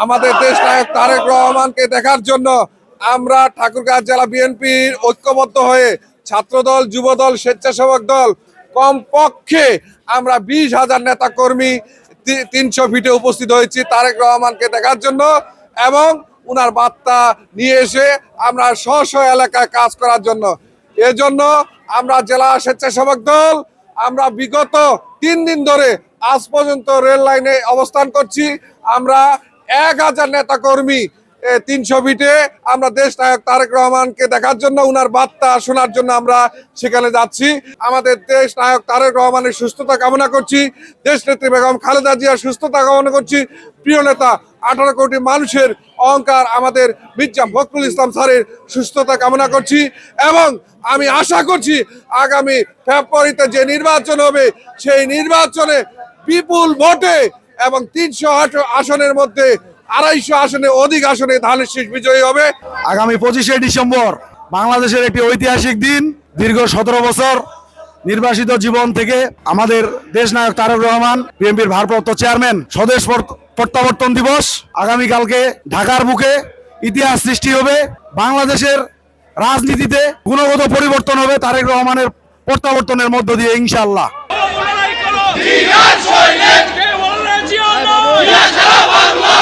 আমাদের দেশ নায়ক তারেক রহমানকে দেখার জন্য আমরা ঠাকুরগাঁও জেলা বিএনপির ঐক্যবদ্ধ হয়ে ছাত্রদল, যুবদল, স্বেচ্ছাসেবক দল কমপক্ষে আমরা 20,000 নেতা কর্মী 300 ফিটে উপস্থিত হয়েছি তারেক রহমানকে দেখার জন্য এবং উনার বার্তা নিয়ে এসে আমরা স্ব এলাকায় কাজ করার জন্য। এজন্য আমরা জেলা স্বেচ্ছাসেবক দল আমরা বিগত 3 দিন ধরে আজ পর্যন্ত রেল লাইনে অবস্থান করছি। আমরা 1000 নেতা কর্মী 300 ফিটে আমরা দেশ নায়ক তারেক রহমানকে দেখার জন্য, উনার বার্তা শোনার জন্য আমরা সেখানে যাচ্ছি। আমাদের দেশ নায়ক তারেক রহমানের সুস্থতা কামনা করছি, দেশ নেত্রী বেগম খালেদা জিয়ার সুস্থতা কামনা করছি, প্রিয় নেতা 18 কোটি মানুষের অহংকার আমাদের মির্জা ফখরুল ইসলাম স্যারের সুস্থতা কামনা করছি এবং আমি আশা করছি আগামী ফেব্রুয়ারিতে যে নির্বাচন হবে সেই নির্বাচনে বিপুল ভোটে এবং 300 আসনের মধ্যে 250 আসনে অধিক আসনে ধানের শীষ বিজয়ী হবে। আগামী 25শে ডিসেম্বর বাংলাদেশের একটি ঐতিহাসিক দিন। দীর্ঘ 17 বছর নির্বাসিত জীবন থেকে আমাদের দেশ নায়ক তারেক রহমান বিএনপির ভারপ্রাপ্ত চেয়ারম্যান স্বদেশ প্রত্যাবর্তন দিবস। আগামীকালকে ঢাকার বুকে ইতিহাস সৃষ্টি হবে। বাংলাদেশের রাজনীতিতে গুণগত পরিবর্তন হবে তারেক রহমানের প্রত্যাবর্তনের মধ্য দিয়ে ইনশাআল্লাহ। বাংলা